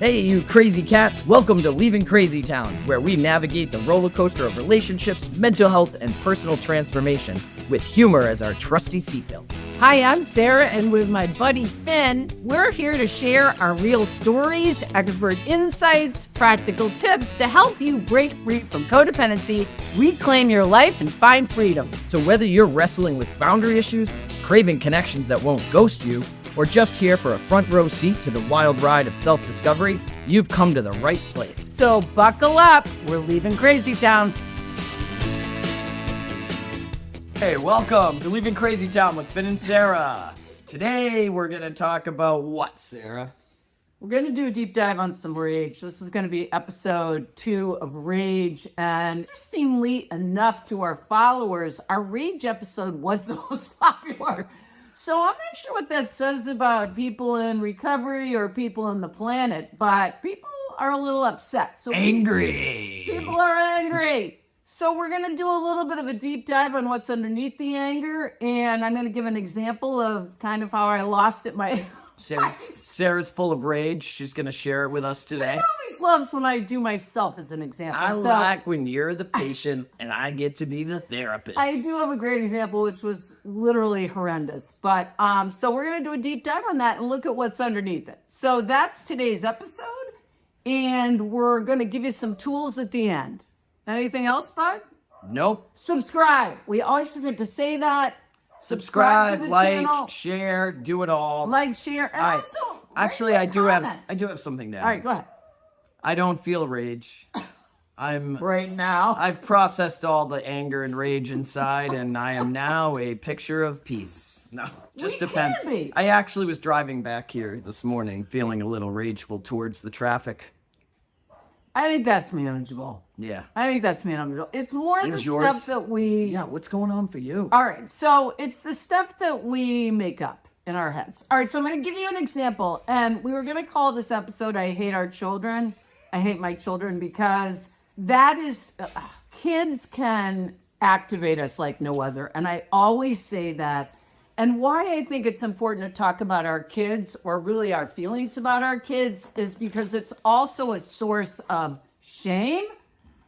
Hey, you crazy cats! Welcome to Leaving Crazy Town, where we navigate the roller coaster of relationships, mental health, and personal transformation with humor as our trusty seatbelt. Hi, I'm Sarah, and with my buddy Finn, we're here to share our real stories, expert insights, practical tips to help you break free from codependency, reclaim your life, and find freedom. So whether you're wrestling with boundary issues, craving connections that won't ghost you, or just here for a front row seat to the wild ride of self-discovery, you've come to the right place. So buckle up, we're leaving Crazy Town. Hey, welcome to Leaving Crazy Town with Finn and Sarah. Today we're going to talk about what, Sarah? We're going to do a deep dive on some rage. This is going to be episode 2 of Rage. And interestingly enough to our followers, our Rage episode was the most popular. So I'm not sure what that says about people in recovery or people on the planet, but people are a little upset. So Angry. People are angry. So we're going to do a little bit of a deep dive on what's underneath the anger. And I'm going to give an example of kind of how I lost it. Sarah's full of rage. She's going to share it with us today. She always loves when I do myself as an example. I like when you're the patient and I get to be the therapist. I do have a great example, which was literally horrendous. But so we're going to do a deep dive on that and look at what's underneath it. So that's today's episode. And we're going to give you some tools at the end. Anything else, bud? Nope. Subscribe. We always forget to say that. Subscribe, to the like, channel. share, do it all. Like, share, and also actually, I do have something to add. All right, go ahead. I don't feel rage. Right now. I've processed all the anger and rage inside, and I am now a picture of peace. No, just depends. Can be. I actually was driving back here this morning, feeling a little rageful towards the traffic. I think that's manageable. Yeah. I think that's manageable. It's more the stuff that we... Yeah, what's going on for you? All right, so it's the stuff that we make up in our heads. All right, so I'm going to give you an example. And we were going to call this episode, I Hate Our Children. I Hate My Children, because that is... kids can activate us like no other. And I always say that. And why I think it's important to talk about our kids, or really our feelings about our kids, is because it's also a source of shame.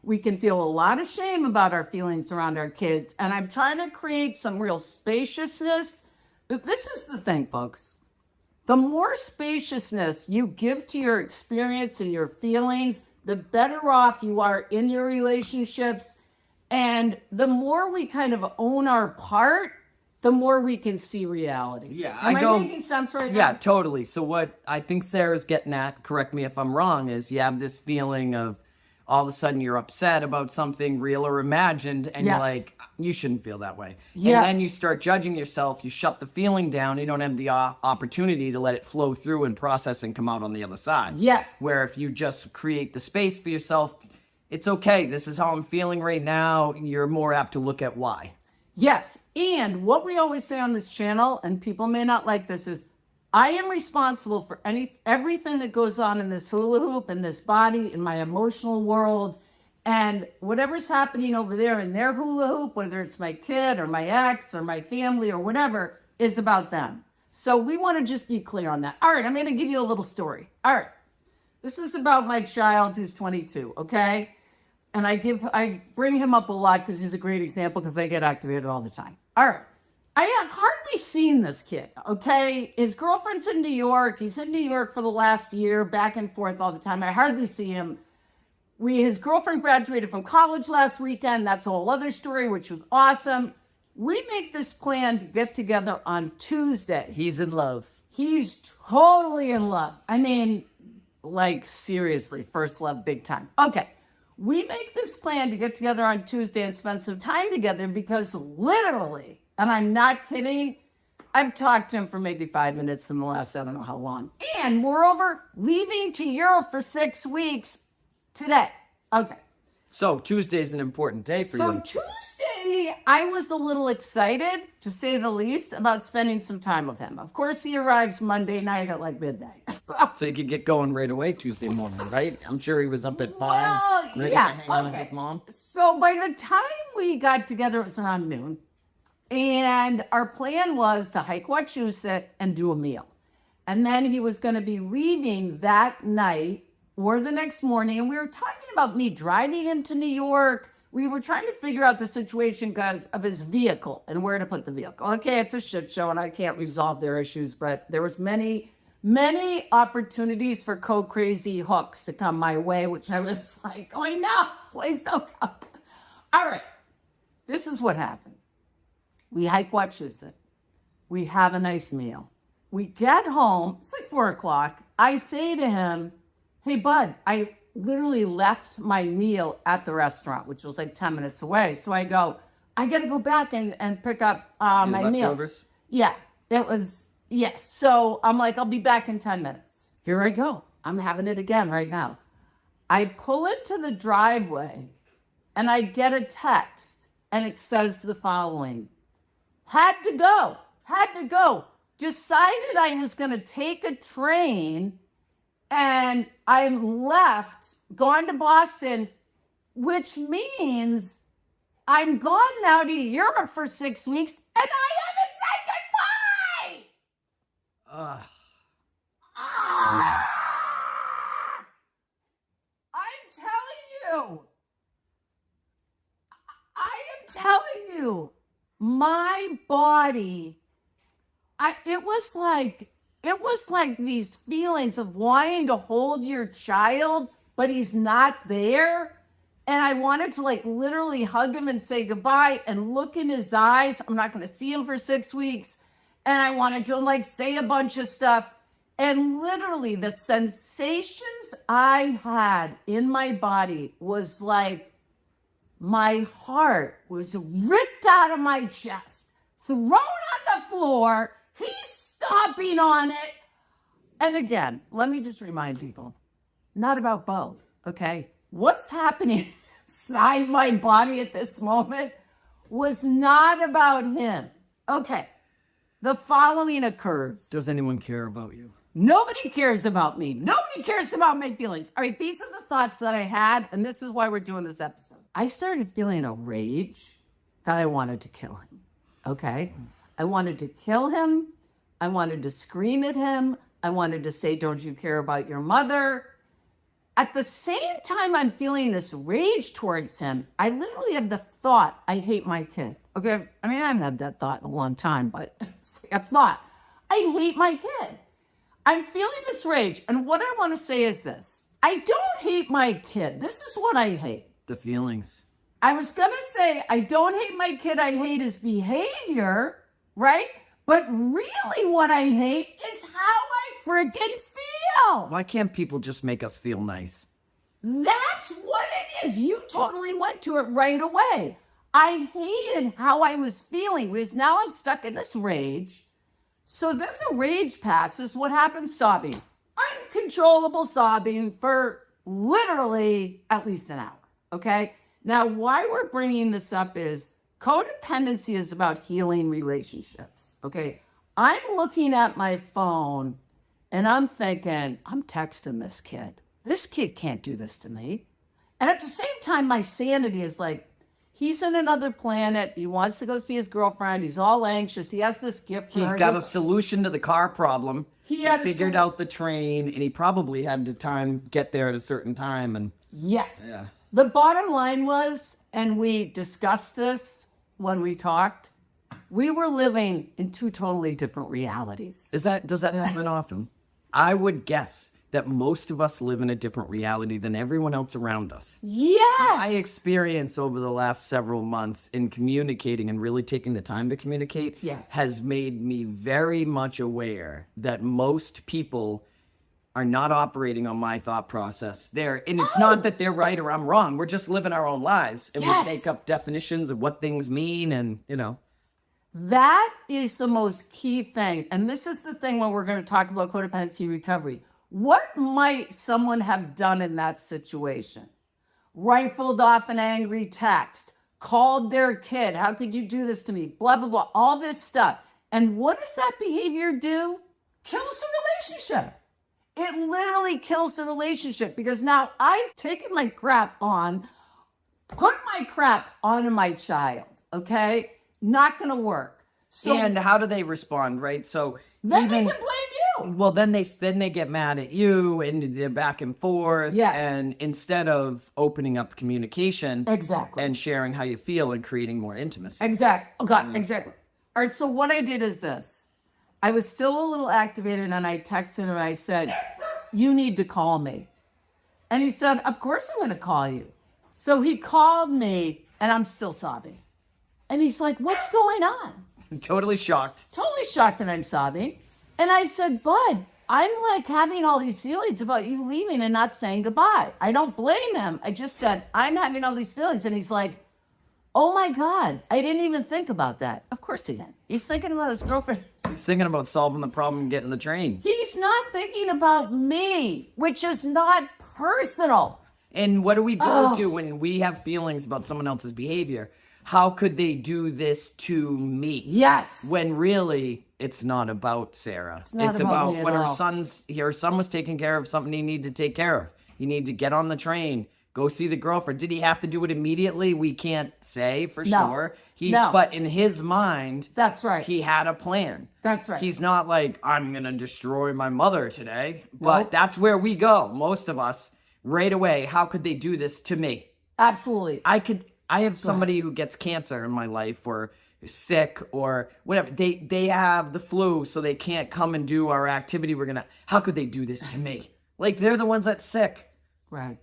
We can feel a lot of shame about our feelings around our kids. And I'm trying to create some real spaciousness. But this is the thing, folks. The more spaciousness you give to your experience and your feelings, the better off you are in your relationships. And the more we kind of own our part, the more we can see reality. Yeah, Am I making sense right now? Yeah, totally. So what I think Sarah's getting at, correct me if I'm wrong, is you have this feeling of all of a sudden you're upset about something real or imagined, and you're like, you shouldn't feel that way. Yes. And then you start judging yourself, you shut the feeling down, you don't have the opportunity to let it flow through and process and come out on the other side. Yes. Where if you just create the space for yourself, it's okay, this is how I'm feeling right now, you're more apt to look at why. Yes, and what we always say on this channel, and people may not like this, is I am responsible for everything that goes on in this hula hoop, in this body, in my emotional world, and whatever's happening over there in their hula hoop, whether it's my kid or my ex or my family or whatever, is about them. So we want to just be clear on that. All right, I'm going to give you a little story. All right, this is about my child who's 22, okay? And I bring him up a lot because he's a great example, because they get activated all the time. All right. I have hardly seen this kid, okay? His girlfriend's in New York. He's in New York for the last year, back and forth all the time. I hardly see him. His girlfriend graduated from college last weekend. That's a whole other story, which was awesome. We make this plan to get together on Tuesday. He's in love. He's totally in love. I mean, like, seriously, first love, big time. Okay. We make this plan to get together on Tuesday and spend some time together because literally, and I'm not kidding, I've talked to him for maybe 5 minutes in the last, I don't know how long. And moreover, leaving to Europe for 6 weeks today. Okay. So Tuesday's an important day for you. So Tuesday, I was a little excited, to say the least, about spending some time with him. Of course, he arrives Monday night at like midnight. So you could get going right away Tuesday morning, right? I'm sure he was up at 5. Well, ready yeah, to hang out with okay. his mom. So by the time we got together, it was around noon. And our plan was to hike Wachusett and do a meal. And then he was going to be leaving that night or the next morning. And we were talking about me driving him to New York. We were trying to figure out the situation because of his vehicle and where to put the vehicle. Okay, it's a shit show and I can't resolve their issues, but there was many opportunities for crazy hooks to come my way, which I was like, going, no, please don't come. All right, this is what happened. We hike Wachusett. We have a nice meal. We get home, it's like 4 o'clock. I say to him, hey, bud, I literally left my meal at the restaurant, which was like 10 minutes away. So I go, I got to go back and pick up my leftovers? meal. Yeah, it was, yes. So I'm like, I'll be back in 10 minutes. Here I go. I'm having it again right now. I pull into the driveway and I get a text and it says the following. Had to go. Decided I was going to take a train and I'm left, gone to Boston, which means I'm gone now to Europe for 6 weeks and I haven't said goodbye. I am telling you, my body, it was like these feelings of wanting to hold your child, but he's not there. And I wanted to like literally hug him and say goodbye and look in his eyes. I'm not going to see him for 6 weeks. And I wanted to like say a bunch of stuff. And literally the sensations I had in my body was like my heart was ripped out of my chest, thrown on the floor. He's stomping on it. And again, let me just remind people, not about Bo, okay? What's happening inside my body at this moment was not about him. Okay, the following occurs. Does anyone care about you? Nobody cares about me. Nobody cares about my feelings. All right, these are the thoughts that I had, and this is why we're doing this episode. I started feeling a rage that I wanted to kill him, okay? I wanted to kill him. I wanted to scream at him. I wanted to say, don't you care about your mother? At the same time I'm feeling this rage towards him, I literally have the thought, I hate my kid. Okay, I mean, I haven't had that thought in a long time, but it's like a thought. I hate my kid. I'm feeling this rage. And what I want to say is this. I don't hate my kid. This is what I hate. The feelings. I was going to say, I don't hate my kid. I hate his behavior, right? But really what I hate is how I freaking feel. Why can't people just make us feel nice? That's what it is. You totally went to it right away. I hated how I was feeling because now I'm stuck in this rage. So then the rage passes. What happens? Sobbing. Uncontrollable sobbing for literally at least an hour. Okay? Now, why we're bringing this up is codependency is about healing relationships. Okay? I'm looking at my phone and I'm thinking, I'm texting this kid. This kid can't do this to me. And at the same time, my sanity is like, he's in another planet. He wants to go see his girlfriend. He's all anxious. He has this gift for He her. got a solution to the car problem. He had figured out the train, and he probably had to get there at a certain time. And yes. Yeah. The bottom line was, and we discussed this when we talked, we were living in two totally different realities. does that happen often? I would guess that most of us live in a different reality than everyone else around us. Yes. My experience over the last several months in communicating and really taking the time to communicate has made me very much aware that most people are not operating on my thought process there. And it's not that they're right or I'm wrong. We're just living our own lives. And we make up definitions of what things mean and, That is the most key thing. And this is the thing when we're going to talk about codependency recovery. What might someone have done in that situation? Rifled off an angry text, called their kid, how could you do this to me? Blah, blah, blah, all this stuff. And what does that behavior do? Kills the relationship. It literally kills the relationship because now I've taken my crap on, put my crap onto my child, okay? Not going to work. So and how do they respond, right? So then they can blame do. Well, then they get mad at you, and they're back and forth. Yes. And instead of opening up communication, Exactly. and sharing how you feel and creating more intimacy. Exactly. Oh God, exactly. All right. So what I did is this. I was still a little activated, and I texted him. I said, "You need to call me." And he said, "Of course I'm going to call you." So he called me, and I'm still sobbing. And he's like, "What's going on?" I'm totally shocked. Totally shocked that I'm sobbing. And I said, "Bud, I'm like having all these feelings about you leaving and not saying goodbye." I don't blame him. I just said, "I'm having all these feelings." And he's like, "Oh my God, I didn't even think about that." Of course he didn't. He's thinking about his girlfriend. He's thinking about solving the problem and getting the train. He's not thinking about me, which is not personal. And what do we go to when we have feelings about someone else's behavior? How could they do this to me? Yes. When really, it's not about Sarah. It's not about me at when her all. son was taking care of something he needed to take care of. He needed to get on the train, go see the girlfriend. Did he have to do it immediately? We can't say for sure. But in his mind, That's right. he had a plan. That's right. He's not like, I'm going to destroy my mother today. But that's where we go. Most of us, right away, how could they do this to me? Absolutely. I have somebody who gets cancer in my life, or sick, or whatever. They have the flu, so they can't come and do our activity. How could they do this to me? Like, they're the ones that's sick. Right.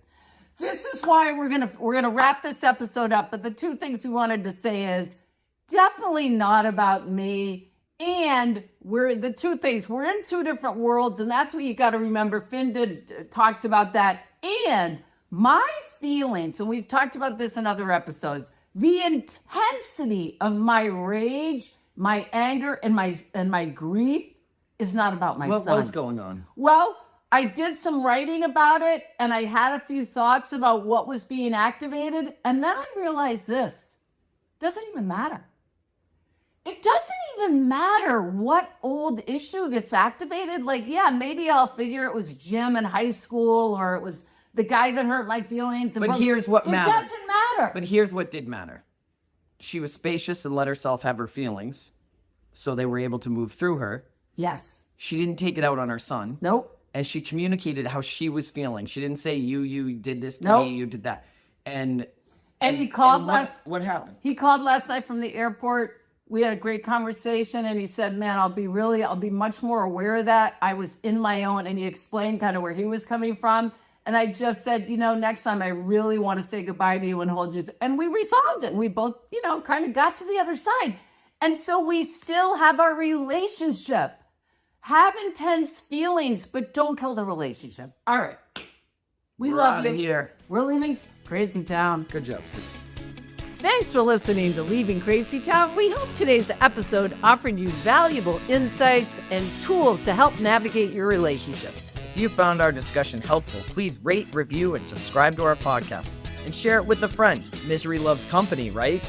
This is why we're gonna wrap this episode up. But the two things we wanted to say is definitely not about me. And we're in two different worlds, and that's what you got to remember. Finn talked about that. And my feelings, and we've talked about this in other episodes, the intensity of my rage, my anger, and my grief is not about my son. What was going on? Well, I did some writing about it, and I had a few thoughts about what was being activated, and then I realized this doesn't even matter. It doesn't even matter what old issue gets activated. Like, yeah, maybe I'll figure it was Jim in high school, or it was the guy that hurt my feelings. But here's what matters. It doesn't matter. But here's what did matter. She was spacious and let herself have her feelings, so they were able to move through her. Yes. She didn't take it out on her son. Nope. And she communicated how she was feeling. She didn't say, you did this to me, you did that. And he called what happened? He called last night from the airport. We had a great conversation, and he said, "Man, I'll be much more aware of that. I was in my own," and he explained kind of where he was coming from. And I just said, next time I really want to say goodbye to you and hold you. And we resolved it. We both, kind of got to the other side. And so we still have our relationship. Have intense feelings, but don't kill the relationship. All right. We love you. Here. We're leaving Crazy Town. Good job, Steve. Thanks for listening to Leaving Crazy Town. We hope today's episode offered you valuable insights and tools to help navigate your relationship. If you found our discussion helpful, please rate, review, and subscribe to our podcast. And share it with a friend. Misery loves company, right?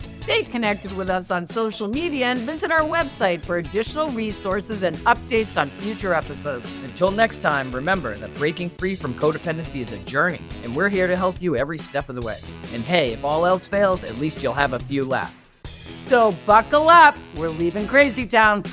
Stay connected with us on social media and visit our website for additional resources and updates on future episodes. Until next time, remember that breaking free from codependency is a journey, and we're here to help you every step of the way. And hey, if all else fails, at least you'll have a few laughs. So buckle up. We're leaving Crazy Town.